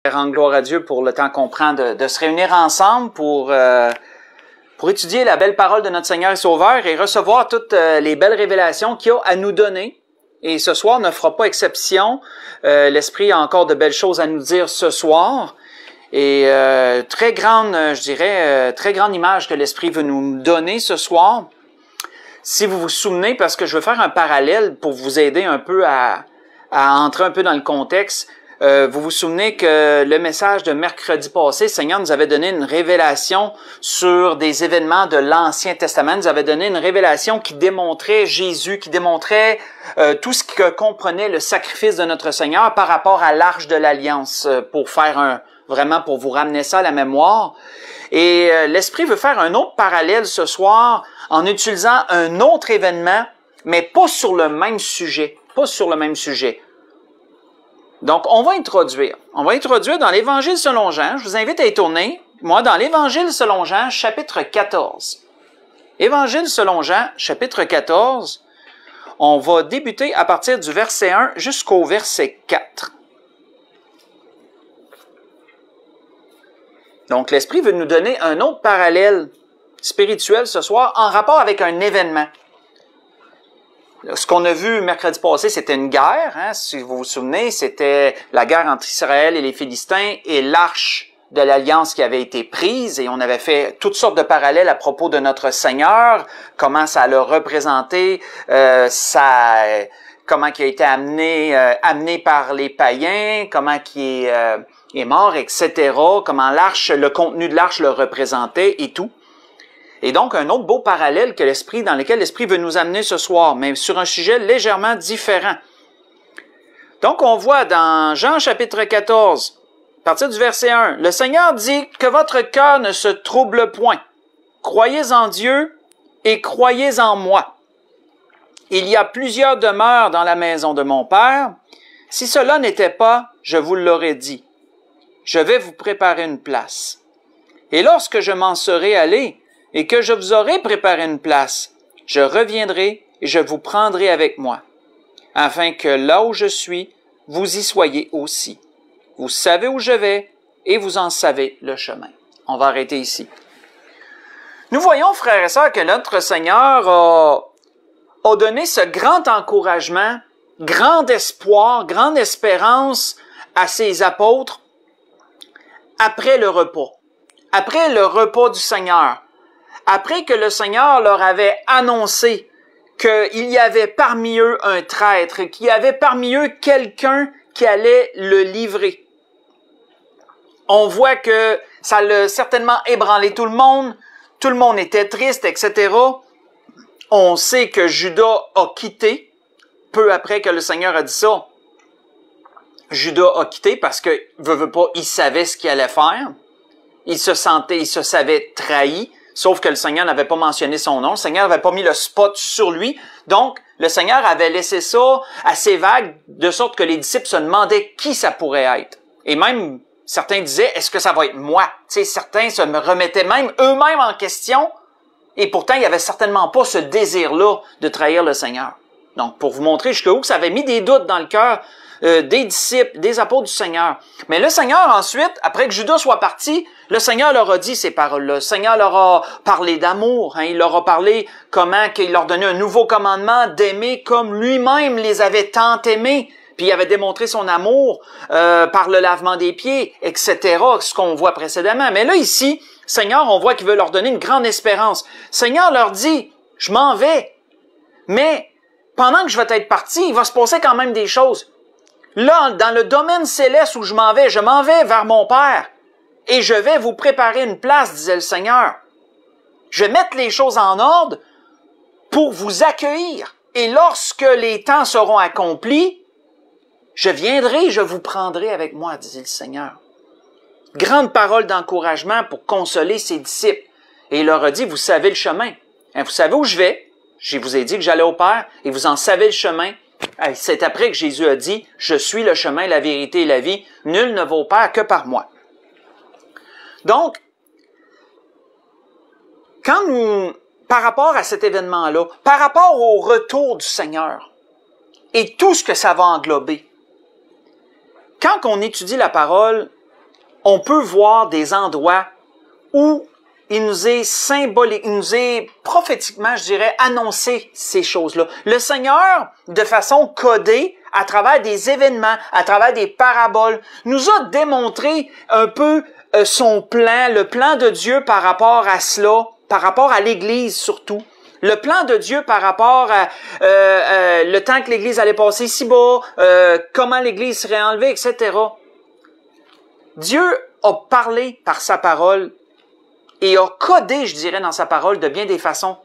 Rendre gloire à Dieu pour le temps qu'on prend de se réunir ensemble pour étudier la belle parole de notre Seigneur et Sauveur et recevoir toutes les belles révélations qu'il a à nous donner. Et ce soir ne fera pas exception. L'Esprit a encore de belles choses à nous dire ce soir. Et très grande, je dirais, très grande image que l'Esprit veut nous donner ce soir. Si vous vous souvenez, parce que je veux faire un parallèle pour vous aider un peu à entrer un peu dans le contexte, vous vous souvenez que le message de mercredi passé, le Seigneur nous avait donné une révélation sur des événements de l'Ancien Testament. Il nous avait donné une révélation qui démontrait Jésus, qui démontrait tout ce que comprenait le sacrifice de notre Seigneur par rapport à l'Arche de l'Alliance, pour faire vraiment pour vous ramener ça à la mémoire. Et l'Esprit veut faire un autre parallèle ce soir en utilisant un autre événement, mais pas sur le même sujet. Pas sur le même sujet. Donc, on va introduire dans l'Évangile selon Jean. Je vous invite à y tourner. Moi, dans l'Évangile selon Jean, chapitre 14. Évangile selon Jean, chapitre 14. On va débuter à partir du verset 1 jusqu'au verset 4. Donc, l'Esprit veut nous donner un autre parallèle spirituel ce soir en rapport avec un événement. Ce qu'on a vu mercredi passé, c'était une guerre, hein, si vous vous souvenez, c'était la guerre entre Israël et les Philistins et l'arche de l'Alliance qui avait été prise, et on avait fait toutes sortes de parallèles à propos de notre Seigneur, comment ça l'a représenté, comment il a été amené par les païens, comment il est mort, etc., comment l'arche, le contenu de l'arche le représentait et tout. Et donc, un autre beau parallèle dans lequel l'Esprit veut nous amener ce soir, mais sur un sujet légèrement différent. Donc, on voit dans Jean chapitre 14, à partir du verset 1, « Le Seigneur dit que votre cœur ne se trouble point. Croyez en Dieu et croyez en moi. Il y a plusieurs demeures dans la maison de mon Père. Si cela n'était pas, je vous l'aurais dit. Je vais vous préparer une place. Et lorsque je m'en serai allé, et que je vous aurai préparé une place, je reviendrai et je vous prendrai avec moi, afin que là où je suis, vous y soyez aussi. Vous savez où je vais et vous en savez le chemin. » On va arrêter ici. Nous voyons, frères et sœurs, que notre Seigneur a donné ce grand encouragement, grand espoir, grande espérance à ses apôtres après le repas. Après le repas du Seigneur. Après que le Seigneur leur avait annoncé qu'il y avait parmi eux un traître, qu'il y avait parmi eux quelqu'un qui allait le livrer. On voit que ça l'a certainement ébranlé tout le monde était triste, etc. On sait que Judas a quitté, peu après que le Seigneur a dit ça. Judas a quitté parce que, veut pas, il savait ce qu'il allait faire. Il se savait trahi. Sauf que le Seigneur n'avait pas mentionné son nom. Le Seigneur n'avait pas mis le spot sur lui. Donc, le Seigneur avait laissé ça assez vague, de sorte que les disciples se demandaient qui ça pourrait être. Et même, certains disaient, est-ce que ça va être moi? Tu sais, certains se remettaient même eux-mêmes en question. Et pourtant, il n'y avait certainement pas ce désir-là de trahir le Seigneur. Donc, pour vous montrer jusqu'où ça avait mis des doutes dans le cœur des disciples, des apôtres du Seigneur. Mais le Seigneur, ensuite, après que Judas soit parti, le Seigneur leur a dit ces paroles-là. Le Seigneur leur a parlé d'amour. Hein, il leur a parlé comment qu'il leur donnait un nouveau commandement d'aimer comme lui-même les avait tant aimés. Puis il avait démontré son amour par le lavement des pieds, etc., ce qu'on voit précédemment. Mais là, ici, Seigneur, on voit qu'il veut leur donner une grande espérance. Seigneur leur dit, je m'en vais, mais pendant que je vais être parti, il va se passer quand même des choses. Là, dans le domaine céleste où je m'en vais vers mon Père, et je vais vous préparer une place, disait le Seigneur. Je vais mettre les choses en ordre pour vous accueillir. Et lorsque les temps seront accomplis, je viendrai, je vous prendrai avec moi, disait le Seigneur. Grande parole d'encouragement pour consoler ses disciples. Et il leur a dit, vous savez le chemin. Hein, vous savez où je vais. Je vous ai dit que j'allais au Père et vous en savez le chemin. C'est après que Jésus a dit, je suis le chemin, la vérité et la vie. Nul ne va au Père que par moi. Donc, par rapport à cet événement-là, par rapport au retour du Seigneur et tout ce que ça va englober, quand on étudie la parole, on peut voir des endroits où il nous est symbolique, il nous est prophétiquement, je dirais, annoncé ces choses-là. Le Seigneur, de façon codée, à travers des événements, à travers des paraboles, nous a démontré un peu son plan, le plan de Dieu par rapport à cela, par rapport à l'Église surtout. Le plan de Dieu par rapport à le temps que l'Église allait passer ici-bas, comment l'Église serait enlevée, etc. Dieu a parlé par sa parole et a codé, je dirais, dans sa parole de bien des façons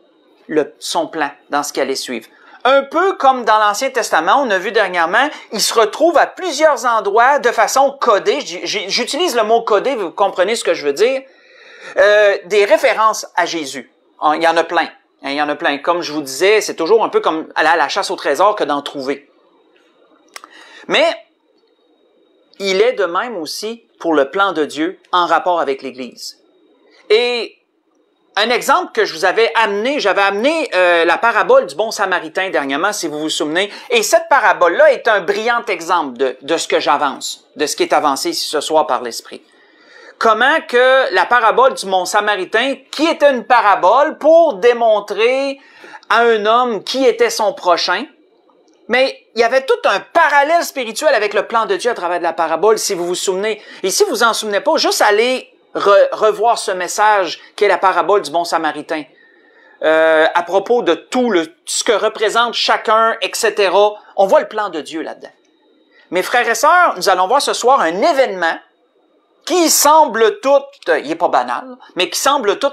son plan dans ce qui allait suivre. Un peu comme dans l'Ancien Testament, on a vu dernièrement, il se retrouve à plusieurs endroits de façon codée. J'utilise le mot codé, vous comprenez ce que je veux dire. Des références à Jésus. Il y en a plein. Il y en a plein. Comme je vous disais, c'est toujours un peu comme aller à la chasse au trésor que d'en trouver. Mais il est de même aussi pour le plan de Dieu en rapport avec l'Église. Et un exemple que je vous avais amené, j'avais amené la parabole du bon samaritain dernièrement, si vous vous souvenez. Et cette parabole-là est un brillant exemple de ce que j'avance, de ce qui est avancé ici ce soir par l'Esprit. Comment que la parabole du bon samaritain, qui était une parabole pour démontrer à un homme qui était son prochain, mais il y avait tout un parallèle spirituel avec le plan de Dieu à travers de la parabole, si vous vous souvenez. Et si vous vous en souvenez pas, juste allez revoir ce message qui est la parabole du bon samaritain. À propos de tout ce que représente chacun, etc. On voit le plan de Dieu là-dedans. Mes frères et sœurs, nous allons voir ce soir un événement qui semble tout, il n'est pas banal, mais qui semble tout,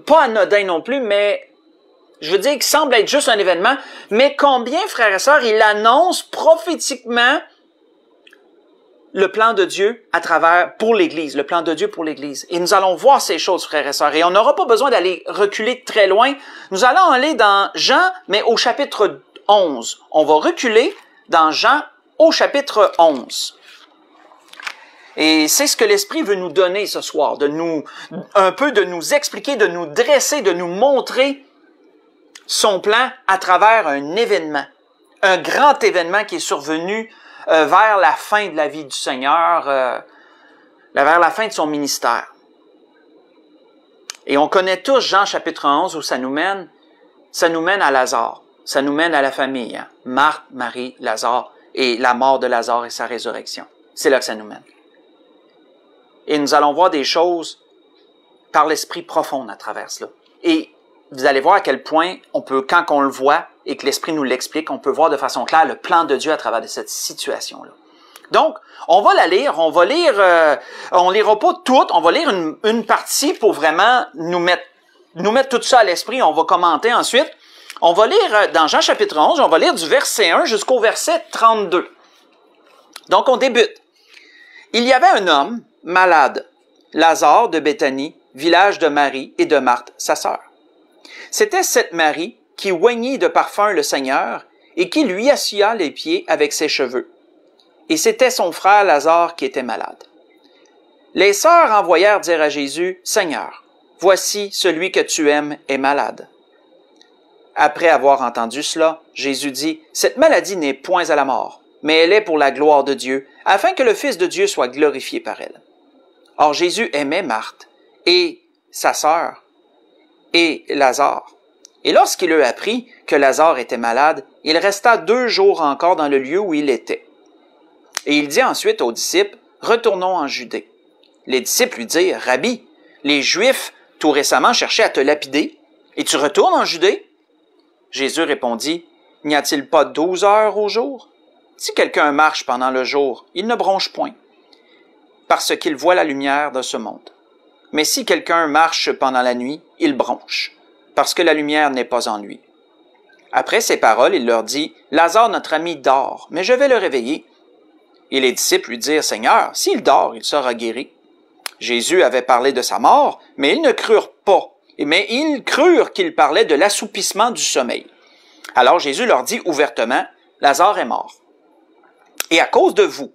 pas anodin non plus, mais je veux dire qu'il semble être juste un événement, mais combien, frères et sœurs, il annonce prophétiquement le plan de Dieu pour l'Église, le plan de Dieu pour l'Église. Et nous allons voir ces choses, frères et sœurs, et on n'aura pas besoin d'aller reculer très loin. Nous allons aller dans Jean, mais au chapitre 11. On va reculer dans Jean au chapitre 11. Et c'est ce que l'Esprit veut nous donner ce soir, de nous expliquer, de nous dresser, de nous montrer son plan à travers un événement, un grand événement qui est survenu vers la fin de la vie du Seigneur, vers la fin de son ministère. Et on connaît tous Jean chapitre 11 où ça nous mène à Lazare, ça nous mène à la famille, hein? Marthe, Marie, Lazare, et la mort de Lazare et sa résurrection. C'est là que ça nous mène. Et nous allons voir des choses par l'Esprit profondes à travers cela. Et vous allez voir à quel point on peut, quand on le voit et que l'Esprit nous l'explique, on peut voir de façon claire le plan de Dieu à travers de cette situation-là. Donc, on va la lire, on lira pas toute, on va lire une partie pour vraiment nous mettre tout ça à l'esprit, on va commenter ensuite. On va lire dans Jean chapitre 11, on va lire du verset 1 jusqu'au verset 32. Donc, on débute. Il y avait un homme malade, Lazare de Béthanie, village de Marie et de Marthe, sa sœur. C'était cette Marie qui oignit de parfum le Seigneur et qui lui essuya les pieds avec ses cheveux. Et c'était son frère Lazare qui était malade. Les sœurs envoyèrent dire à Jésus, « Seigneur, voici celui que tu aimes est malade. » Après avoir entendu cela, Jésus dit, « Cette maladie n'est point à la mort, mais elle est pour la gloire de Dieu, afin que le Fils de Dieu soit glorifié par elle. » Or Jésus aimait Marthe et sa sœur et Lazare. Et lorsqu'il eut appris que Lazare était malade, il resta 2 jours encore dans le lieu où il était. Et il dit ensuite aux disciples, « Retournons en Judée. » Les disciples lui dirent, « Rabbi, les Juifs tout récemment cherchaient à te lapider, et tu retournes en Judée? » Jésus répondit, « N'y a-t-il pas 12 heures au jour? Si quelqu'un marche pendant le jour, il ne bronche point, parce qu'il voit la lumière de ce monde. Mais si quelqu'un marche pendant la nuit, il bronche, parce que la lumière n'est pas en lui. » Après ces paroles, il leur dit, « Lazare, notre ami, dort, mais je vais le réveiller. » Et les disciples lui dirent, « Seigneur, s'il dort, il sera guéri. » Jésus avait parlé de sa mort, mais ils ne crurent pas, mais ils crurent qu'il parlait de l'assoupissement du sommeil. Alors Jésus leur dit ouvertement, « Lazare est mort. Et à cause de vous,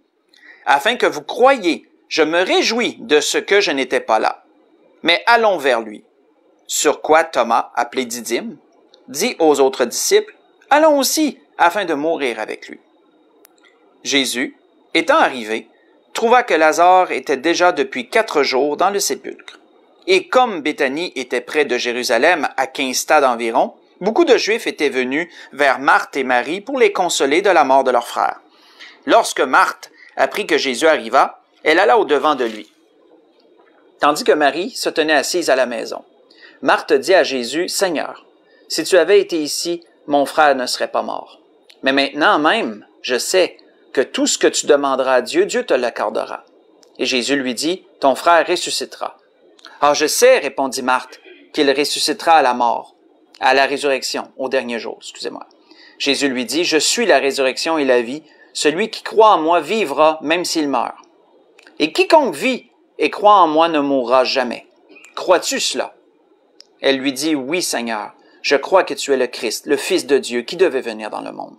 afin que vous croyiez, je me réjouis de ce que je n'étais pas là. Mais allons vers lui. » Sur quoi Thomas, appelé Didyme, dit aux autres disciples, « Allons aussi, afin de mourir avec lui. » Jésus, étant arrivé, trouva que Lazare était déjà depuis 4 jours dans le sépulcre. Et comme Béthanie était près de Jérusalem, à 15 stades environ, beaucoup de Juifs étaient venus vers Marthe et Marie pour les consoler de la mort de leur frère. Lorsque Marthe apprit que Jésus arriva, elle alla au-devant de lui, tandis que Marie se tenait assise à la maison. Marthe dit à Jésus, « Seigneur, si tu avais été ici, mon frère ne serait pas mort. Mais maintenant même, je sais que tout ce que tu demanderas à Dieu, Dieu te l'accordera. » Et Jésus lui dit, « Ton frère ressuscitera. » « Ah, je sais, répondit Marthe, qu'il ressuscitera à la mort, à la résurrection, au dernier jour, excusez-moi. Jésus lui dit, « Je suis la résurrection et la vie. Celui qui croit en moi vivra, même s'il meurt. Et quiconque vit et croit en moi ne mourra jamais. Crois-tu cela? » Elle lui dit, « Oui, Seigneur, je crois que tu es le Christ, le Fils de Dieu, qui devait venir dans le monde. »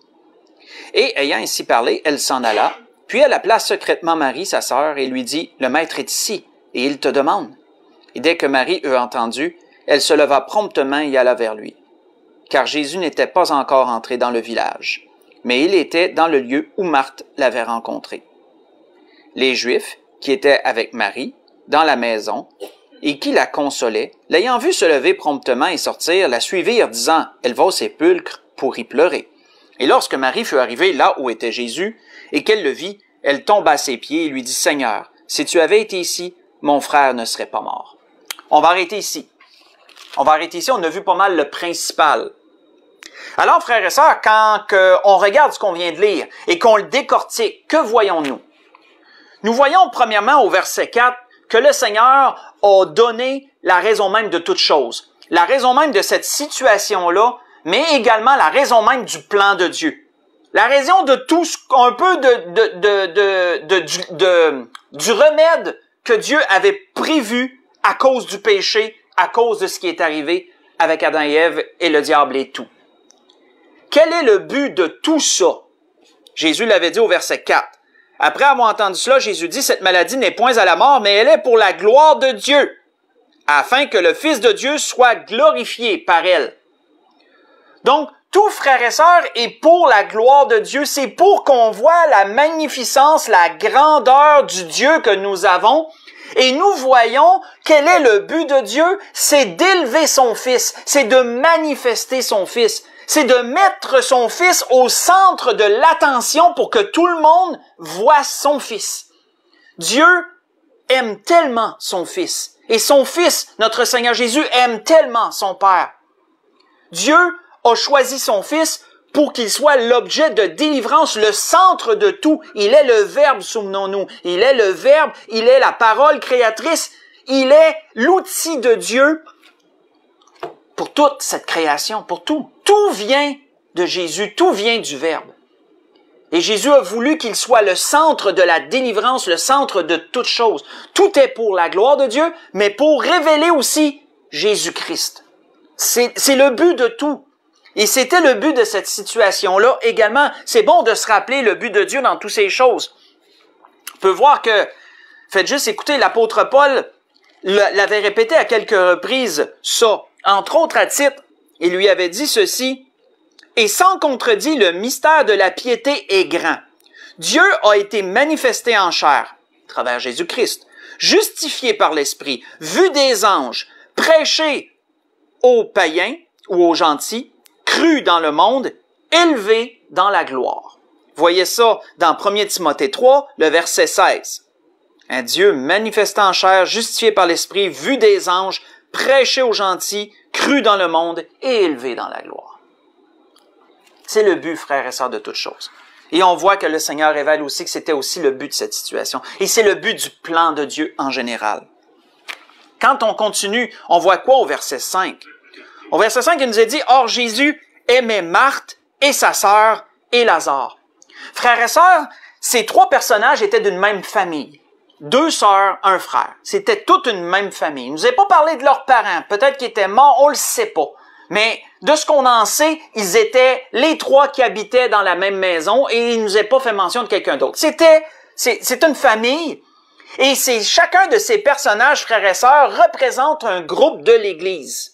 Et ayant ainsi parlé, elle s'en alla, puis elle appela secrètement Marie, sa sœur, et lui dit, « Le Maître est ici, et il te demande. » Et dès que Marie eut entendu, elle se leva promptement et alla vers lui. Car Jésus n'était pas encore entré dans le village, mais il était dans le lieu où Marthe l'avait rencontré. Les Juifs, qui étaient avec Marie, dans la maison, et qui la consolaient, l'ayant vue se lever promptement et sortir, la suivirent, disant, « Elle va au sépulcre pour y pleurer. » Et lorsque Marie fut arrivée là où était Jésus, et qu'elle le vit, elle tomba à ses pieds et lui dit, « Seigneur, si tu avais été ici, mon frère ne serait pas mort. » On va arrêter ici. On a vu pas mal le principal. Alors, frères et sœurs, quand on regarde ce qu'on vient de lire et qu'on le décortique, que voyons-nous? Nous voyons premièrement au verset 4 que le Seigneur a donné la raison même de toute chose. La raison même de cette situation-là, mais également la raison même du plan de Dieu. La raison de tout, un peu du remède que Dieu avait prévu à cause du péché, à cause de ce qui est arrivé avec Adam et Ève et le diable et tout. Quel est le but de tout ça? Jésus l'avait dit au verset 4. Après avoir entendu cela, Jésus dit, « Cette maladie n'est point à la mort, mais elle est pour la gloire de Dieu, afin que le Fils de Dieu soit glorifié par elle. » Donc, tout, frères et sœurs, est pour la gloire de Dieu. C'est pour qu'on voit la magnificence, la grandeur du Dieu que nous avons. Et nous voyons quel est le but de Dieu, c'est d'élever son Fils, c'est de manifester son Fils, c'est de mettre son Fils au centre de l'attention pour que tout le monde voit son Fils. Dieu aime tellement son Fils, et son Fils, notre Seigneur Jésus, aime tellement son Père. Dieu a choisi son Fils pour qu'il soit l'objet de délivrance, le centre de tout. Il est le Verbe, souvenons-nous. Il est le Verbe, il est la parole créatrice, il est l'outil de Dieu pour toute cette création, pour tout. Tout vient de Jésus, tout vient du Verbe. Et Jésus a voulu qu'il soit le centre de la délivrance, le centre de toute chose. Tout est pour la gloire de Dieu, mais pour révéler aussi Jésus-Christ. C'est le but de tout. Et c'était le but de cette situation-là également. C'est bon de se rappeler le but de Dieu dans toutes ces choses. On peut voir que, faites juste écouter, l'apôtre Paul l'avait répété à quelques reprises, ça. Entre autres, à titre, il lui avait dit ceci, « Et sans contredit, le mystère de la piété est grand. Dieu a été manifesté en chair, à travers Jésus-Christ, justifié par l'Esprit, vu des anges, prêché aux païens ou aux gentils, cru dans le monde, élevé dans la gloire. » Voyez ça dans 1 Timothée 3, le verset 16. Un Dieu manifesté en chair, justifié par l'Esprit, vu des anges, prêché aux gentils, cru dans le monde et élevé dans la gloire. C'est le but, frères et sœurs, de toutes choses. Et on voit que le Seigneur révèle aussi que c'était aussi le but de cette situation. Et c'est le but du plan de Dieu en général. Quand on continue, on voit quoi au verset 5? Au verset 5, il nous est dit, « Or Jésus aimait Marthe et sa sœur et Lazare. » Frères et sœurs, ces trois personnages étaient d'une même famille. 2 sœurs, 1 frère. C'était toute une même famille. Il nous a pas parlé de leurs parents. Peut-être qu'ils étaient morts, on le sait pas. Mais de ce qu'on en sait, ils étaient les 3 qui habitaient dans la même maison et il nous a pas fait mention de quelqu'un d'autre. C'est une famille. Et chacun de ces personnages, frères et sœurs, représente un groupe de l'Église.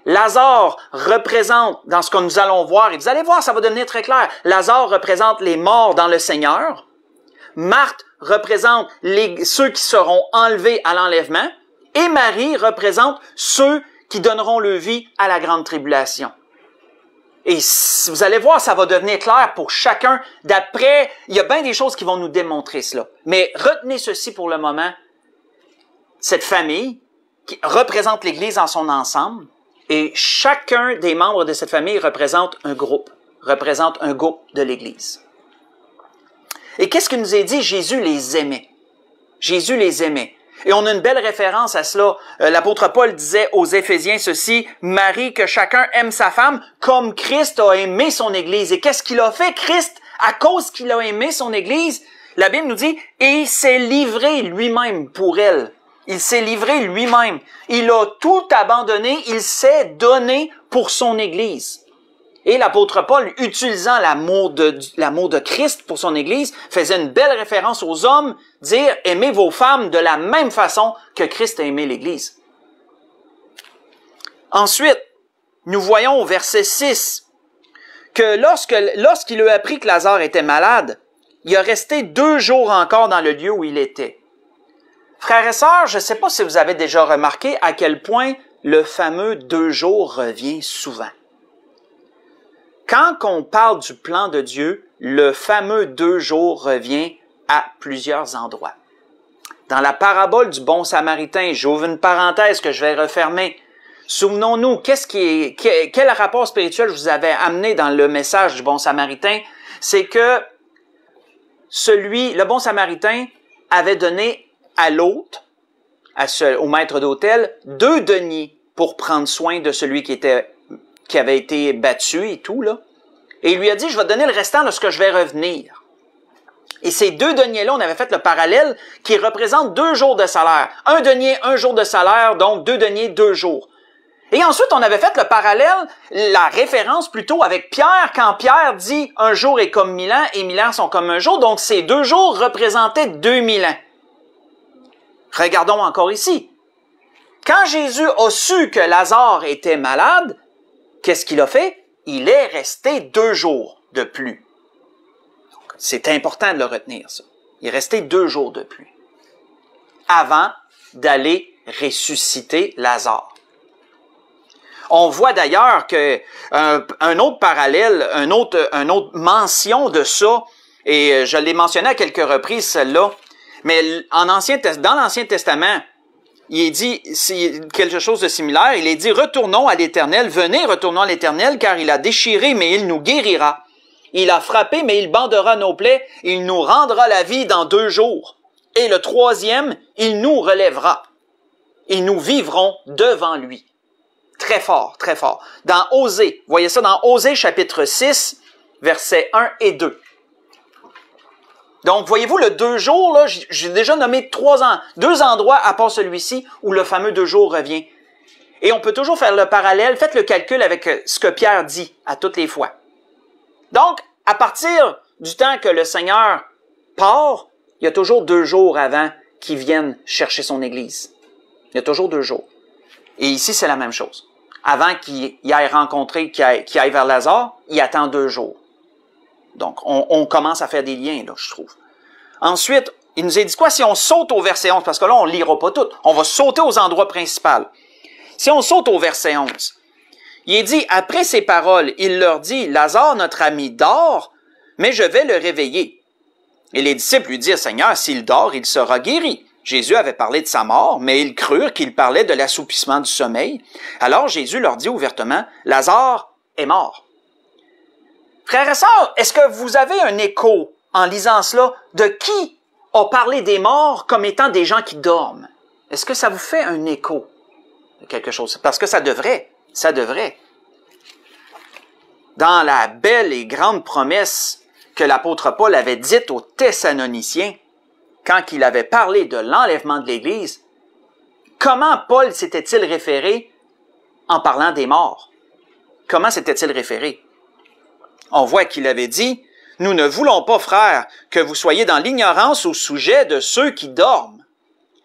Lazare représente, dans ce que nous allons voir, et vous allez voir, ça va devenir très clair, Lazare représente les morts dans le Seigneur. Marthe représente ceux qui seront enlevés à l'enlèvement et Marie représente ceux qui donneront leur vie à la grande tribulation. Et vous allez voir, ça va devenir clair pour chacun. D'après, il y a bien des choses qui vont nous démontrer cela. Mais retenez ceci pour le moment. Cette famille qui représente l'Église en son ensemble et chacun des membres de cette famille représente un groupe de l'Église. Et qu'est-ce qu'il nous est dit? Jésus les aimait. Jésus les aimait. Et on a une belle référence à cela. L'apôtre Paul disait aux Éphésiens ceci, « Marie, que chacun aime sa femme comme Christ a aimé son Église. » Et qu'est-ce qu'il a fait, Christ, à cause qu'il a aimé son Église? La Bible nous dit, « Et il s'est livré lui-même pour elle. » Il s'est livré lui-même. Il a tout abandonné. Il s'est donné pour son Église. Et l'apôtre Paul, utilisant l'amour de Christ pour son Église, faisait une belle référence aux hommes, dire « Aimez vos femmes de la même façon que Christ a aimé l'Église. » Ensuite, nous voyons au verset 6 que lorsqu'il a appris que Lazare était malade, il a resté 2 jours encore dans le lieu où il était. Frères et sœurs, je ne sais pas si vous avez déjà remarqué à quel point le fameux 2 jours revient souvent. Quand on parle du plan de Dieu, le fameux 2 jours revient à plusieurs endroits. Dans la parabole du bon samaritain, j'ouvre une parenthèse que je vais refermer. Souvenons-nous, quel rapport spirituel je vous avais amené dans le message du bon samaritain? C'est que le bon samaritain avait donné à l'hôte, au maître d'hôtel, 2 deniers pour prendre soin de celui qui avait été battu et tout, là. Et il lui a dit, je vais te donner le restant lorsque je vais revenir. Et ces 2 deniers-là, on avait fait le parallèle qui représente 2 jours de salaire. 1 denier, 1 jour de salaire, donc 2 deniers, 2 jours. Et ensuite, on avait fait le parallèle, la référence plutôt avec Pierre, quand Pierre dit, 1 jour est comme 1000 ans et 1000 ans sont comme 1 jour, donc ces 2 jours représentaient 2000 ans. Regardons encore ici. Quand Jésus a su que Lazare était malade, qu'est-ce qu'il a fait? Il est resté 2 jours de plus. C'est important de le retenir, ça. Il est resté 2 jours de plus. Avant d'aller ressusciter Lazare. On voit d'ailleurs que un autre parallèle, une autre mention de ça, et je l'ai mentionné à quelques reprises, celle-là, mais dans l'Ancien Testament, il est dit quelque chose de similaire. Il est dit, retournons à l'Éternel, venez, retournons à l'Éternel, car il a déchiré, mais il nous guérira. Il a frappé, mais il bandera nos plaies. Il nous rendra la vie dans 2 jours. Et le 3e, il nous relèvera. Et nous vivrons devant lui. Très fort, très fort. Dans Osée, vous voyez ça dans Osée chapitre 6, versets 1 et 2. Donc, voyez-vous, le 2 jours, là, j'ai déjà nommé 2 endroits à part celui-ci où le fameux 2 jours revient. Et on peut toujours faire le parallèle, faites le calcul avec ce que Pierre dit à toutes les fois. Donc, à partir du temps que le Seigneur part, il y a toujours 2 jours avant qu'il vienne chercher son Église. Il y a toujours 2 jours. Et ici, c'est la même chose. Avant qu'il aille rencontrer, qu'il aille vers Lazare, il attend 2 jours. Donc, on commence à faire des liens, là, je trouve. Ensuite, il nous est dit quoi? Si on saute au verset 11, parce que là, on ne lira pas tout. On va sauter aux endroits principaux. Si on saute au verset 11, il est dit, après ces paroles, il leur dit, Lazare, notre ami, dort, mais je vais le réveiller. Et les disciples lui dirent, Seigneur, s'il dort, il sera guéri. Jésus avait parlé de sa mort, mais ils crurent qu'il parlait de l'assoupissement du sommeil. Alors Jésus leur dit ouvertement, Lazare est mort. Frères et sœurs, est-ce que vous avez un écho, en lisant cela, de qui a parlé des morts comme étant des gens qui dorment? Est-ce que ça vous fait un écho de quelque chose? Parce que ça devrait. Dans la belle et grande promesse que l'apôtre Paul avait dite aux Thessaloniciens, quand il avait parlé de l'enlèvement de l'Église, comment Paul s'était-il référé en parlant des morts? Comment s'était-il référé? On voit qu'il avait dit, « Nous ne voulons pas, frères, que vous soyez dans l'ignorance au sujet de ceux qui dorment,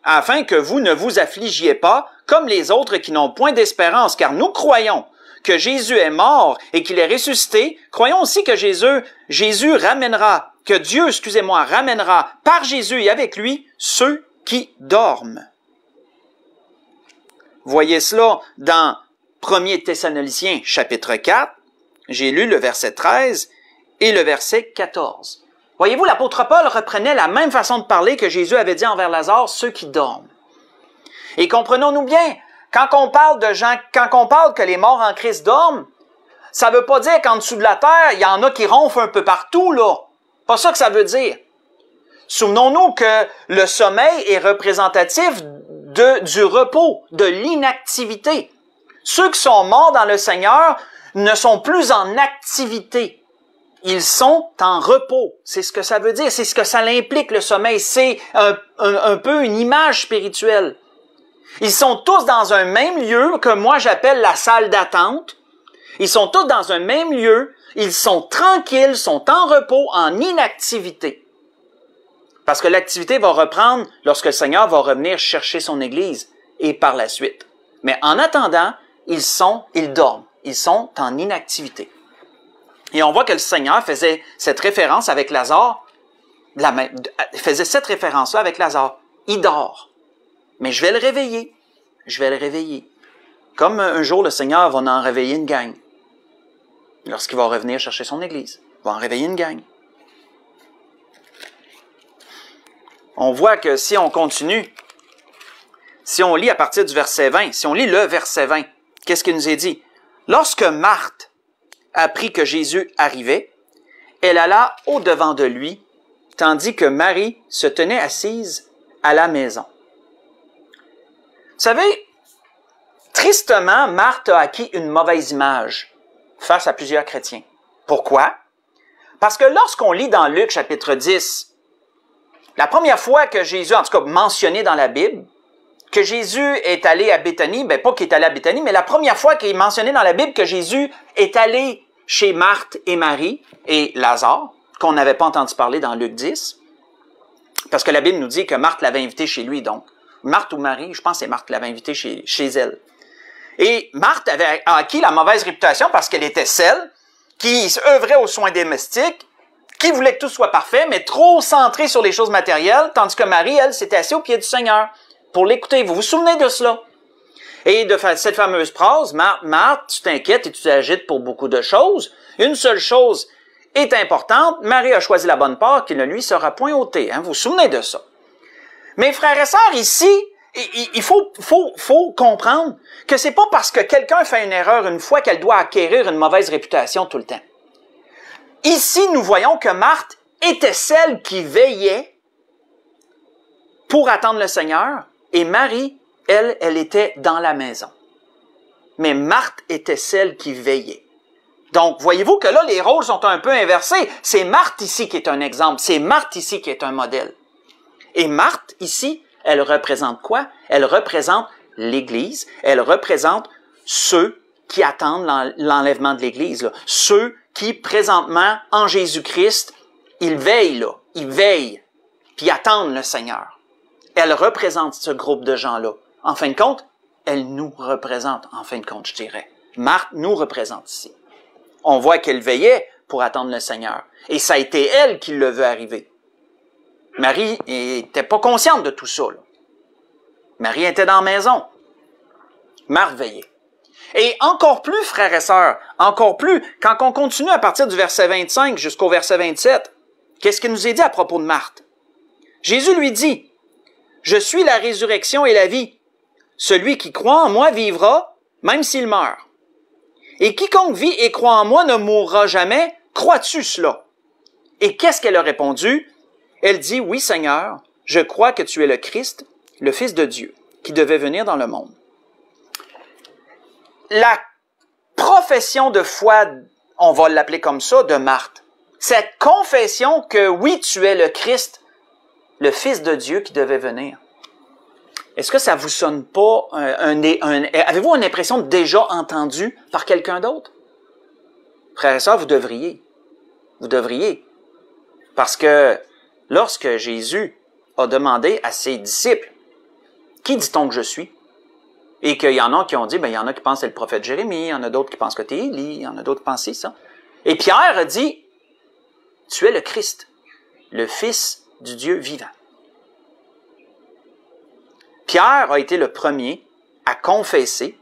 afin que vous ne vous affligiez pas comme les autres qui n'ont point d'espérance, car nous croyons que Jésus est mort et qu'il est ressuscité. Croyons aussi que Jésus ramènera que Dieu, excusez-moi, ramènera par Jésus et avec lui ceux qui dorment. Voyez cela dans 1 Thessaloniciens, chapitre 4. J'ai lu le verset 13 et le verset 14. Voyez-vous, l'apôtre Paul reprenait la même façon de parler que Jésus avait dit envers Lazare, ceux qui dorment. Et comprenons-nous bien, quand on parle que les morts en Christ dorment, ça ne veut pas dire qu'en dessous de la terre, il y en a qui ronflent un peu partout, là. Pas ça que ça veut dire. Souvenons-nous que le sommeil est représentatif du repos, de l'inactivité. Ceux qui sont morts dans le Seigneur ne sont plus en activité. Ils sont en repos. C'est ce que ça veut dire. C'est ce que ça implique, le sommeil. C'est un peu une image spirituelle. Ils sont tous dans un même lieu que moi j'appelle la salle d'attente. Ils sont tous dans un même lieu. Ils sont tranquilles, sont en repos, en inactivité. Parce que l'activité va reprendre lorsque le Seigneur va revenir chercher son Église et par la suite. Mais en attendant, ils dorment. Ils sont en inactivité. Et on voit que le Seigneur faisait cette référence avec Lazare, faisait cette référence-là avec Lazare. Il dort. Mais je vais le réveiller. Je vais le réveiller. Comme un jour, le Seigneur va en réveiller une gang. Lorsqu'il va revenir chercher son Église. Il va en réveiller une gang. On voit que si on continue, si on lit à partir du verset 20, si on lit le verset 20, qu'est-ce qu'il nous est dit? Lorsque Marthe apprit que Jésus arrivait, elle alla au-devant de lui, tandis que Marie se tenait assise à la maison. Vous savez, tristement, Marthe a acquis une mauvaise image face à plusieurs chrétiens. Pourquoi? Parce que lorsqu'on lit dans Luc chapitre 10, la première fois que Jésus, en tout cas mentionné dans la Bible, que Jésus est allé à Béthanie, pas qu'il est allé à Béthanie, mais la première fois qu'il est mentionné dans la Bible que Jésus est allé chez Marthe et Marie et Lazare, qu'on n'avait pas entendu parler dans Luc 10, parce que la Bible nous dit que Marthe l'avait invité chez lui, donc. Marthe ou Marie, je pense que c'est Marthe qui l'avait invité chez elle. Et Marthe avait acquis la mauvaise réputation parce qu'elle était celle qui œuvrait aux soins domestiques, qui voulait que tout soit parfait, mais trop centrée sur les choses matérielles, tandis que Marie, elle, s'était assise au pied du Seigneur pour l'écouter. Vous vous souvenez de cela? Et de cette fameuse phrase, Marthe, tu t'inquiètes et tu t'agites pour beaucoup de choses. Une seule chose est importante, Marie a choisi la bonne part qui ne lui sera point ôtée. Vous vous souvenez de ça? Mes frères et sœurs, ici, il faut comprendre que c'est pas parce que quelqu'un fait une erreur une fois qu'elle doit acquérir une mauvaise réputation tout le temps. Ici, nous voyons que Marthe était celle qui veillait pour attendre le Seigneur, et Marie, elle était dans la maison. Mais Marthe était celle qui veillait. Donc, voyez-vous que là, les rôles sont un peu inversés. C'est Marthe ici qui est un exemple. C'est Marthe ici qui est un modèle. Et Marthe, ici, elle représente quoi? Elle représente l'Église. Elle représente ceux qui attendent l'enlèvement de l'Église. Ceux qui, présentement, en Jésus-Christ, ils veillent, là. Ils veillent, puis attendent le Seigneur. Elle représente ce groupe de gens-là. En fin de compte, elle nous représente, en fin de compte, je dirais. Marthe nous représente ici. On voit qu'elle veillait pour attendre le Seigneur. Et ça a été elle qui l'a vu arriver. Marie n'était pas consciente de tout ça, là. Marie était dans la maison. Marthe veillait. Et encore plus, frères et sœurs, encore plus, quand on continue à partir du verset 25 jusqu'au verset 27, qu'est-ce qu'il nous est dit à propos de Marthe? Jésus lui dit, « Je suis la résurrection et la vie. Celui qui croit en moi vivra, même s'il meurt. Et quiconque vit et croit en moi ne mourra jamais. Crois-tu cela? » Et qu'est-ce qu'elle a répondu? Elle dit, « Oui, Seigneur, je crois que tu es le Christ, le Fils de Dieu, qui devait venir dans le monde. » La profession de foi, on va l'appeler comme ça, de Marthe, cette confession que oui, tu es le Christ, le Fils de Dieu qui devait venir. Est-ce que ça vous sonne pas avez-vous une impression déjà entendue par quelqu'un d'autre? Frères et sœurs, vous devriez. Vous devriez. Parce que lorsque Jésus a demandé à ses disciples, « Qui dit-on que je suis? » Et qu'il y en a qui ont dit, il y en a qui pensent que c'est le prophète Jérémie, il y en a d'autres qui pensent que tu es Élie, il y en a d'autres qui pensent ça. Et Pierre a dit, « Tu es le Christ. » le Fils du Dieu vivant. Pierre a été le premier à confesser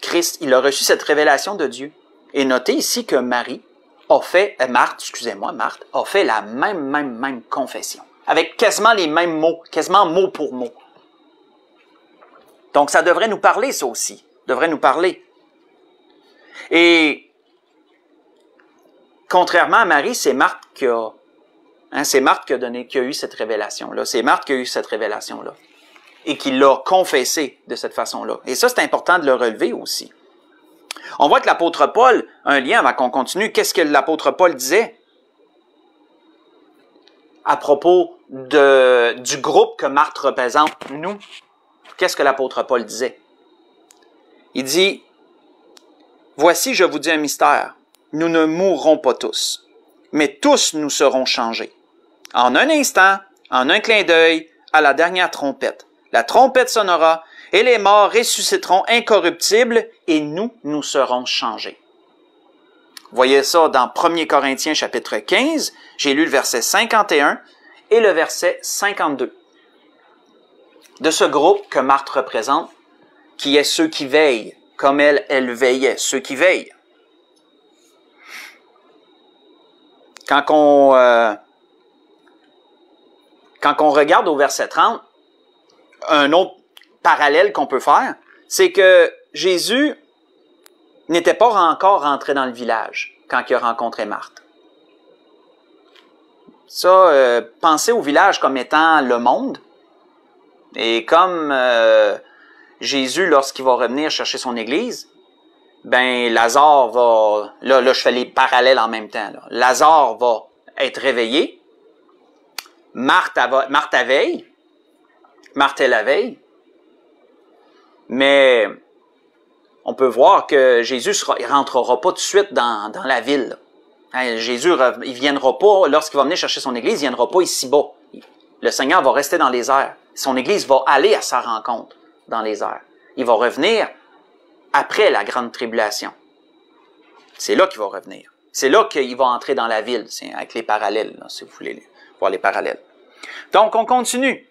Christ. Il a reçu cette révélation de Dieu. Et notez ici que Marthe a fait la même confession. Avec quasiment les mêmes mots, quasiment mot pour mot. Donc ça devrait nous parler, ça aussi. Devrait nous parler. Et contrairement à Marie, c'est Marthe qui a eu cette révélation-là. C'est Marthe qui a eu cette révélation-là. Et qui l'a confessé de cette façon-là. Et ça, c'est important de le relever aussi. On voit que l'apôtre Paul, un lien avant qu'on continue, qu'est-ce que l'apôtre Paul disait à propos du groupe que Marthe représente, nous? Qu'est-ce que l'apôtre Paul disait? Il dit, « Voici, je vous dis un mystère. Nous ne mourrons pas tous, mais tous nous serons changés. En un instant, en un clin d'œil, à la dernière trompette. La trompette sonnera, et les morts ressusciteront incorruptibles, et nous serons changés. » Vous voyez ça dans 1 Corinthiens chapitre 15, j'ai lu le verset 51 et le verset 52. De ce groupe que Marthe représente, qui est ceux qui veillent, comme elle veillait, ceux qui veillent. Quand on regarde au verset 30, un autre parallèle qu'on peut faire, c'est que Jésus n'était pas encore rentré dans le village quand il a rencontré Marthe. Ça, pensez au village comme étant le monde. Et comme Jésus, lorsqu'il va revenir chercher son église, ben Lazare va... Là, je fais les parallèles en même temps. Là. Lazare va être réveillé. Marthe veille. Marthe est la veille. Mais on peut voir que Jésus il rentrera pas tout de suite dans la ville. Hein, Jésus, il viendra pas, lorsqu'il va venir chercher son église, il viendra pas ici-bas. Le Seigneur va rester dans les airs. Son église va aller à sa rencontre dans les airs. Il va revenir après la grande tribulation. C'est là qu'il va revenir. C'est là qu'il va entrer dans la ville. C'est avec les parallèles, là, si vous voulez voir les parallèles. Donc, on continue.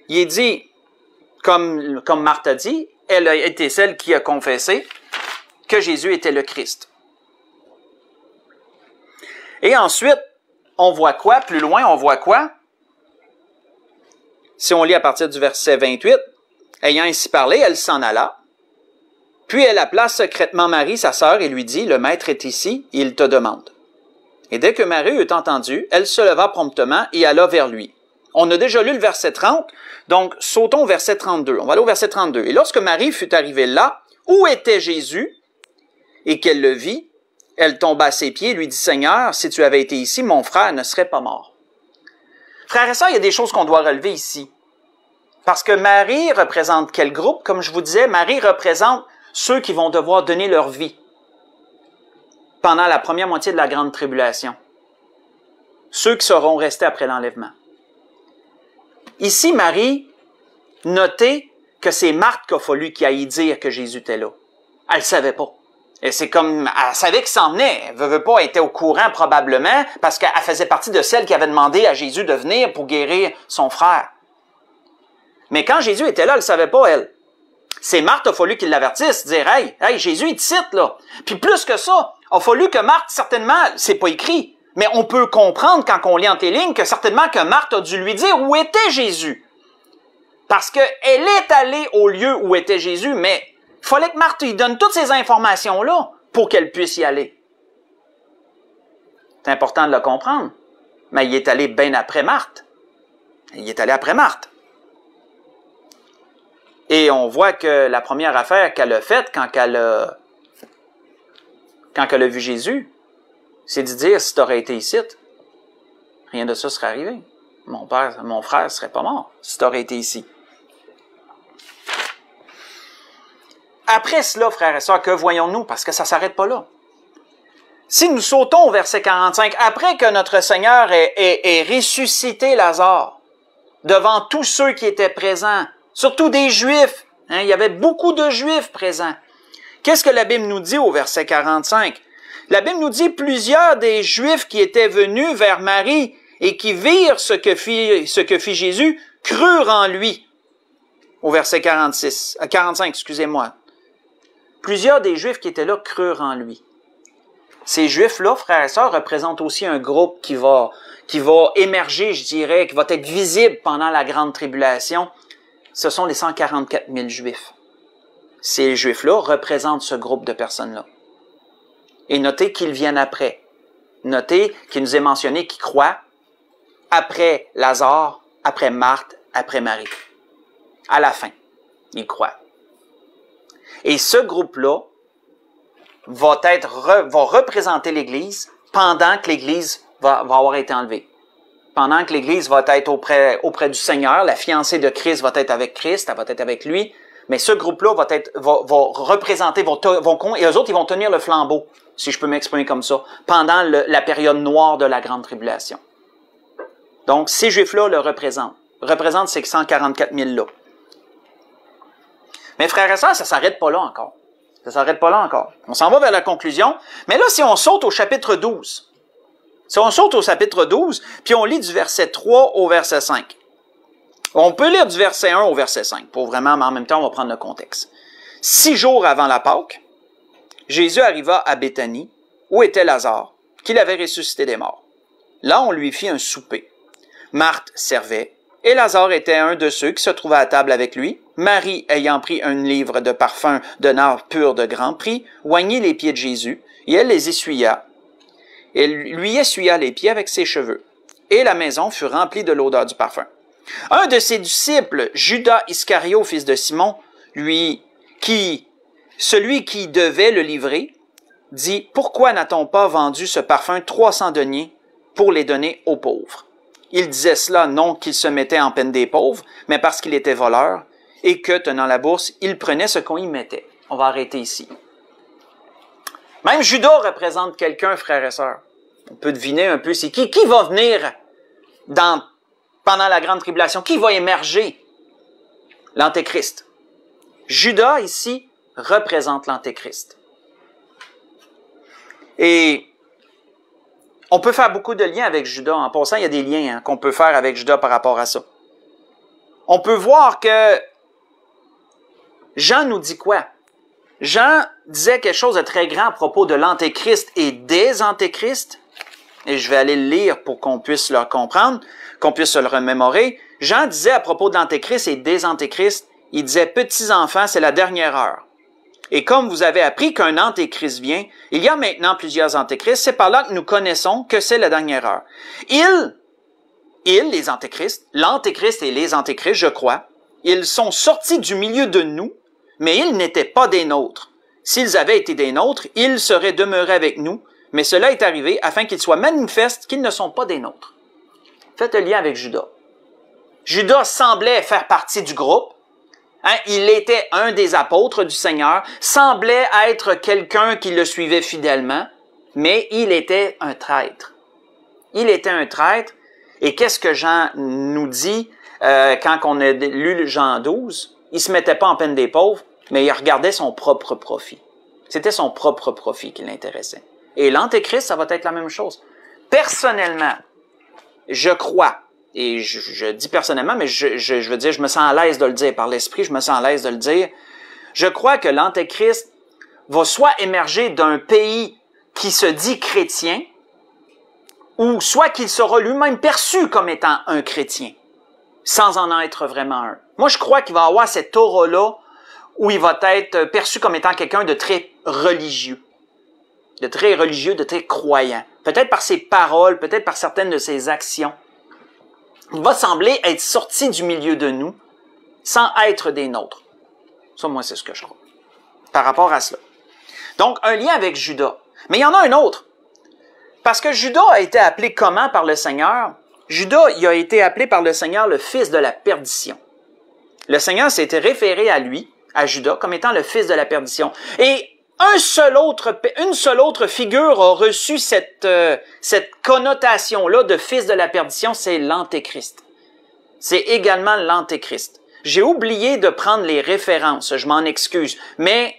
Il est dit, comme Marthe a dit, elle a été celle qui a confessé que Jésus était le Christ. Et ensuite, on voit quoi? Plus loin, on voit quoi? Si on lit à partir du verset 28, « Ayant ainsi parlé, elle s'en alla. Puis elle appela secrètement Marie, sa sœur, et lui dit, « Le maître est ici, il te demande. » Et dès que Marie eut entendu, elle se leva promptement et alla vers lui. On a déjà lu le verset 30, donc sautons au verset 32. On va aller au verset 32. « Et lorsque Marie fut arrivée là, où était Jésus, et qu'elle le vit, elle tomba à ses pieds et lui dit, « Seigneur, si tu avais été ici, mon frère ne serait pas mort. » Frères et sœurs, il y a des choses qu'on doit relever ici. Parce que Marie représente quel groupe? Comme je vous disais, Marie représente ceux qui vont devoir donner leur vie pendant la première moitié de la grande tribulation. Ceux qui seront restés après l'enlèvement. Ici, Marie, notez que c'est Marthe qu'il a fallu qu'il aille dire que Jésus était là. Elle ne savait pas. Et c'est comme, elle savait qu'il s'en venait. Elle veut pas, elle était au courant probablement, parce qu'elle faisait partie de celles qui avaient demandé à Jésus de venir pour guérir son frère. Mais quand Jésus était là, elle ne savait pas, elle. C'est Marthe qu'il a fallu qu'il l'avertisse, dire, hey, Jésus, il te cite, là. Puis plus que ça, il a fallu que Marthe, certainement, c'est pas écrit, mais on peut comprendre quand on lit entre les lignes que certainement que Marthe a dû lui dire où était Jésus. Parce qu'elle est allée au lieu où était Jésus, mais il fallait que Marthe lui donne toutes ces informations-là pour qu'elle puisse y aller. C'est important de le comprendre. Mais il est allé bien après Marthe. Il est allé après Marthe. Et on voit que la première affaire qu'elle a faite quand elle a vu Jésus, c'est de dire, si tu aurais été ici, rien de ça serait arrivé. Mon frère ne serait pas mort si tu aurais été ici. Après cela, frères et sœurs, que voyons-nous? Parce que ça ne s'arrête pas là. Si nous sautons au verset 45, après que notre Seigneur ait ressuscité Lazare devant tous ceux qui étaient présents, surtout des Juifs, hein, il y avait beaucoup de Juifs présents. Qu'est-ce que la Bible nous dit au verset 45? La Bible nous dit plusieurs des Juifs qui étaient venus vers Marie et qui virent ce que fit Jésus, crurent en lui. Au verset 45, excusez-moi. Plusieurs des Juifs qui étaient là crurent en lui. Ces Juifs-là, frères et sœurs, représentent aussi un groupe qui va émerger, je dirais, qui va être visible pendant la grande tribulation. Ce sont les 144 000 Juifs. Ces Juifs-là représentent ce groupe de personnes-là. Et notez qu'ils viennent après. Notez qu'il nous est mentionné qu'ils croient après Lazare, après Marthe, après Marie. À la fin, ils croient. Et ce groupe-là va représenter l'Église pendant que l'Église va avoir été enlevée. Pendant que l'Église va être auprès du Seigneur, la fiancée de Christ va être avec Christ, elle va être avec lui, mais ce groupe-là va représenter, et eux autres, ils vont tenir le flambeau, si je peux m'exprimer comme ça, pendant la période noire de la grande tribulation. Donc, ces Juifs-là le représentent ces 144 000-là. Mais frères et sœurs, ça s'arrête pas là encore. Ça s'arrête pas là encore. On s'en va vers la conclusion. Mais là, si on saute au chapitre 12, puis on lit du verset 3 au verset 5. On peut lire du verset 1 au verset 5, pour vraiment, mais en même temps, on va prendre le contexte. 6 jours avant la Pâque, Jésus arriva à Béthanie, où était Lazare, qu'il avait ressuscité des morts. Là, on lui fit un souper. Marthe servait, et Lazare était un de ceux qui se trouvaient à table avec lui. Marie, ayant pris un livre de parfum de nard pur de grand prix, oignit les pieds de Jésus, et elle les essuya. Elle lui essuya les pieds avec ses cheveux, et la maison fut remplie de l'odeur du parfum. Un de ses disciples, Judas Iscario, fils de Simon, celui qui devait le livrer, dit « Pourquoi n'a-t-on pas vendu ce parfum 300 deniers pour les donner aux pauvres? » Il disait cela non qu'il se mettait en peine des pauvres, mais parce qu'il était voleur, et que, tenant la bourse, il prenait ce qu'on y mettait. On va arrêter ici. Même Judas représente quelqu'un, frères et sœurs. On peut deviner un peu c'est qui. Qui va venir pendant la grande tribulation? Qui va émerger? L'Antéchrist. Judas, ici, représente l'Antéchrist. Et on peut faire beaucoup de liens avec Judas. En passant, il y a des liens qu'on peut faire avec Judas par rapport à ça. On peut voir que Jean nous dit quoi? Jean disait quelque chose de très grand à propos de l'Antéchrist et des Antéchrists. Et je vais aller le lire pour qu'on puisse le comprendre, qu'on puisse se le remémorer. Jean disait à propos de l'Antéchrist et des Antéchrists, il disait « Petits enfants, c'est la dernière heure. Et comme vous avez appris qu'un Antéchrist vient, il y a maintenant plusieurs Antéchrists, c'est par là que nous connaissons que c'est la dernière heure. Les Antéchrists, l'Antéchrist et les Antéchrists, je crois, ils sont sortis du milieu de nous, mais ils n'étaient pas des nôtres. S'ils avaient été des nôtres, ils seraient demeurés avec nous, mais cela est arrivé afin qu'il soit manifeste qu'ils ne sont pas des nôtres. » Faites le lien avec Judas. Judas semblait faire partie du groupe. Il était un des apôtres du Seigneur, semblait être quelqu'un qui le suivait fidèlement, mais il était un traître. Il était un traître. Et qu'est-ce que Jean nous dit quand on a lu Jean 12? Il se mettait pas en peine des pauvres, mais il regardait son propre profit. C'était son propre profit qui l'intéressait. Et l'Antéchrist, ça va être la même chose. Personnellement, je crois, et je dis personnellement, mais je veux dire, je me sens à l'aise de le dire par l'Esprit, je me sens à l'aise de le dire. Je crois que l'Antéchrist va soit émerger d'un pays qui se dit chrétien, ou soit qu'il sera lui-même perçu comme étant un chrétien, sans en être vraiment un. Moi, je crois qu'il va avoir cette aura-là où il va être perçu comme étant quelqu'un de très religieux, de très croyant. Peut-être par ses paroles, peut-être par certaines de ses actions. Il va sembler être sorti du milieu de nous, sans être des nôtres. Ça, moi, c'est ce que je crois, par rapport à cela. Donc, un lien avec Judas. Mais il y en a un autre. Parce que Judas a été appelé comment par le Seigneur? Judas, il a été appelé par le Seigneur le fils de la perdition. Le Seigneur s'était référé à lui, à Judas, comme étant le fils de la perdition. Et une seule autre figure a reçu cette connotation-là de fils de la perdition, c'est l'Antéchrist. C'est également l'Antéchrist. J'ai oublié de prendre les références, je m'en excuse. Mais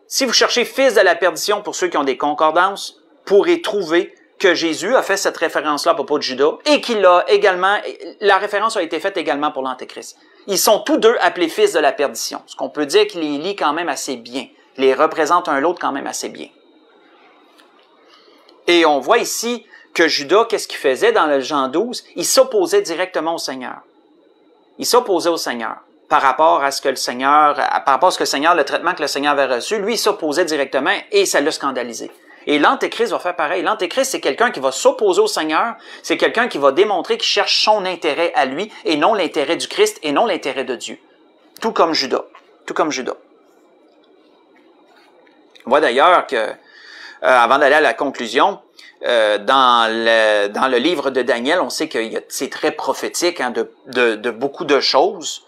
si vous cherchez fils de la perdition pour ceux qui ont des concordances, pourrez trouver que Jésus a fait cette référence-là à propos de Judas et qu'il a également, la référence a été faite également pour l'Antéchrist. Ils sont tous deux appelés fils de la perdition. Ce qu'on peut dire qu'il les lie quand même assez bien. Il les représente un l'autre quand même assez bien. Et on voit ici que Judas, qu'est-ce qu'il faisait dans le Jean 12? Il s'opposait directement au Seigneur. Il s'opposait au Seigneur par rapport à ce que le Seigneur, le traitement que le Seigneur avait reçu. Lui, il s'opposait directement et ça l'a scandalisé. Et l'Antéchrist va faire pareil. L'Antéchrist, c'est quelqu'un qui va s'opposer au Seigneur. C'est quelqu'un qui va démontrer qu'il cherche son intérêt à lui et non l'intérêt du Christ et non l'intérêt de Dieu. Tout comme Judas. Tout comme Judas. On voit d'ailleurs que, avant d'aller à la conclusion, dans le livre de Daniel, on sait que c'est très prophétique hein, de beaucoup de choses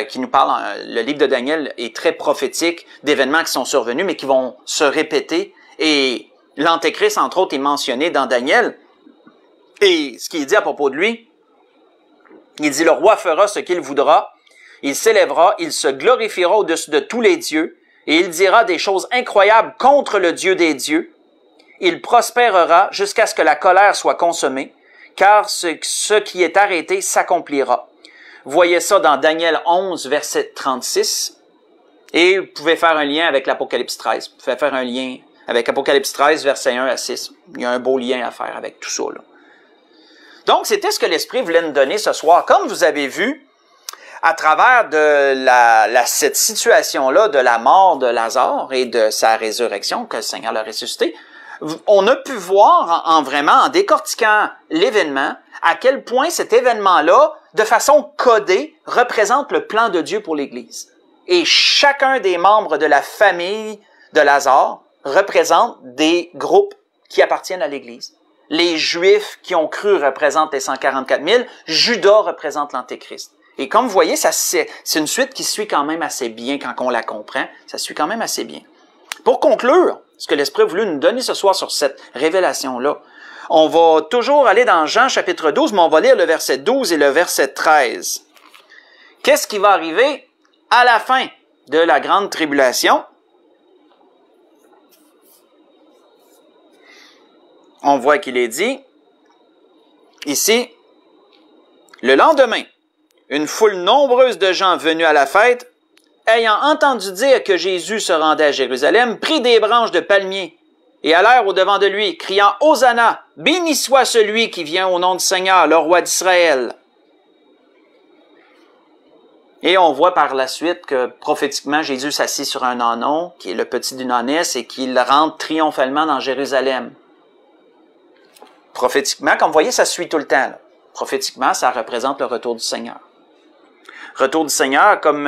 qui nous parlent. Le livre de Daniel est très prophétique d'événements qui sont survenus, mais qui vont se répéter. Et l'Antéchrist, entre autres, est mentionné dans Daniel. Et ce qu'il dit à propos de lui, il dit « Le roi fera ce qu'il voudra, il s'élèvera, il se glorifiera au-dessus de tous les dieux, et il dira des choses incroyables contre le Dieu des dieux. Il prospérera jusqu'à ce que la colère soit consommée, car ce qui est arrêté s'accomplira. » Voyez ça dans Daniel 11, verset 36. Et vous pouvez faire un lien avec l'Apocalypse 13. Vous pouvez faire un lien avec Apocalypse 13, verset 1 à 6. Il y a un beau lien à faire avec tout ça, là. Donc, c'était ce que l'Esprit voulait nous donner ce soir. Comme vous avez vu, à travers de cette situation-là de la mort de Lazare et de sa résurrection, que le Seigneur l'a ressuscité, on a pu voir en décortiquant l'événement, à quel point cet événement-là, de façon codée, représente le plan de Dieu pour l'Église. Et chacun des membres de la famille de Lazare représente des groupes qui appartiennent à l'Église. Les Juifs qui ont cru représentent les 144 000. Judas représente l'Antéchrist. Et comme vous voyez, c'est une suite qui suit quand même assez bien quand on la comprend. Ça suit quand même assez bien. Pour conclure, ce que l'Esprit a voulu nous donner ce soir sur cette révélation-là, on va toujours aller dans Jean chapitre 12, mais on va lire le verset 12 et le verset 13. Qu'est-ce qui va arriver à la fin de la grande tribulation? On voit qu'il est dit, ici, le lendemain, une foule nombreuse de gens venus à la fête, ayant entendu dire que Jésus se rendait à Jérusalem, prit des branches de palmier et allèrent au-devant de lui, criant « Hosanna, béni soit celui qui vient au nom du Seigneur, le roi d'Israël. » Et on voit par la suite que prophétiquement, Jésus s'assit sur un ânon, qui est le petit d'une ânesse, et qu'il rentre triomphalement dans Jérusalem. Prophétiquement, comme vous voyez, ça suit tout le temps, là. Prophétiquement, ça représente le retour du Seigneur. Retour du Seigneur, comme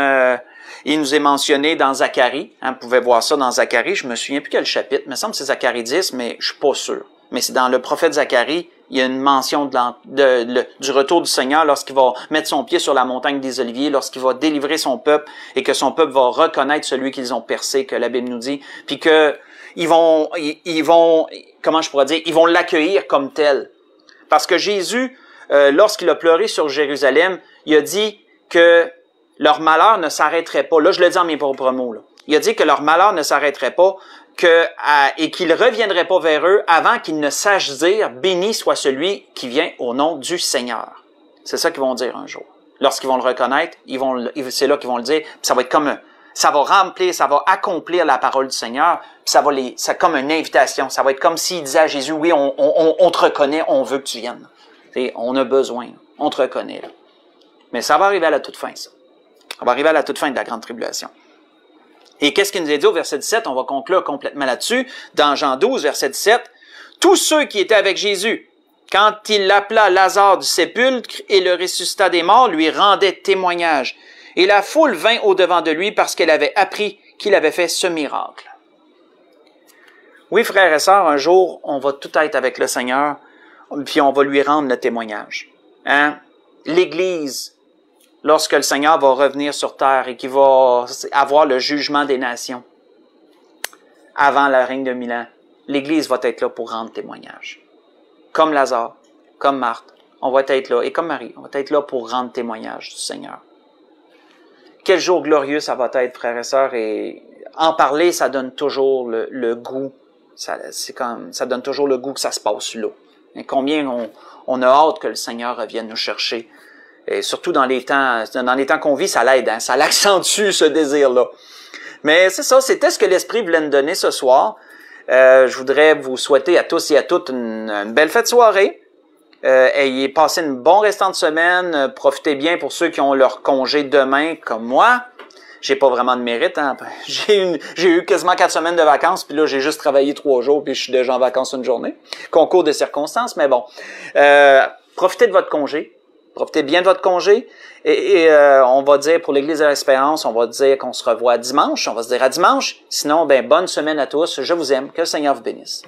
il nous est mentionné dans Zacharie. Hein, vous pouvez voir ça dans Zacharie. Je me souviens plus quel chapitre. Il me semble que c'est Zacharie 10, mais je suis pas sûr. Mais c'est dans le prophète Zacharie, il y a une mention du retour du Seigneur lorsqu'il va mettre son pied sur la montagne des Oliviers, lorsqu'il va délivrer son peuple et que son peuple va reconnaître celui qu'ils ont percé, que la Bible nous dit, puis que ils vont, comment je pourrais dire, ils vont l'accueillir comme tel. Parce que Jésus, lorsqu'il a pleuré sur Jérusalem, il a dit que leur malheur ne s'arrêterait pas. Là, je le dis en mes propres mots, là. Il a dit que leur malheur ne s'arrêterait pas et qu'il ne reviendrait pas vers eux avant qu'ils ne sachent dire « Béni soit celui qui vient au nom du Seigneur ». C'est ça qu'ils vont dire un jour. Lorsqu'ils vont le reconnaître, c'est là qu'ils vont le dire. Puis ça va être comme ça va remplir, ça va accomplir la parole du Seigneur. Puis c'est comme une invitation. Ça va être comme s'il disait à Jésus « Oui, on te reconnaît, on veut que tu viennes. T'sais, on a besoin, on te reconnaît. » Là. Mais ça va arriver à la toute fin, ça. Ça va arriver à la toute fin de la grande tribulation. Et qu'est-ce qu'il nous est dit au verset 17? On va conclure complètement là-dessus. Dans Jean 12, verset 17. « Tous ceux qui étaient avec Jésus, quand il l'appela Lazare du sépulcre et le ressuscita des morts, lui rendaient témoignage. Et la foule vint au-devant de lui parce qu'elle avait appris qu'il avait fait ce miracle. » Oui, frères et sœurs, un jour, on va tout être avec le Seigneur, puis on va lui rendre le témoignage. Hein? L'Église, lorsque le Seigneur va revenir sur terre et qu'il va avoir le jugement des nations avant le règne de 1000 ans, l'Église va être là pour rendre témoignage. Comme Lazare, comme Marthe, on va être là, et comme Marie, on va être là pour rendre témoignage du Seigneur. Quel jour glorieux ça va être, frères et sœurs, et en parler, ça donne toujours le goût. ça donne toujours le goût que ça se passe là. Et combien on a hâte que le Seigneur revienne nous chercher. Et surtout dans les temps qu'on vit, ça l'aide, hein? Ça l'accentue ce désir-là. Mais c'est ça, c'était ce que l'Esprit voulait nous donner ce soir. Je voudrais vous souhaiter à tous et à toutes une belle fête de soirée. Ayez passé une bonne restant de semaine. Profitez bien pour ceux qui ont leur congé demain, comme moi. J'ai pas vraiment de mérite, hein. J'ai eu quasiment 4 semaines de vacances, puis là, j'ai juste travaillé 3 jours, puis je suis déjà en vacances une journée. Concours de circonstances, mais bon. Profitez de votre congé. Profitez bien de votre congé. Et on va dire, pour l'Église de l'Espérance, on va dire qu'on se revoit dimanche. On va se dire à dimanche. Sinon, bonne semaine à tous. Je vous aime. Que le Seigneur vous bénisse.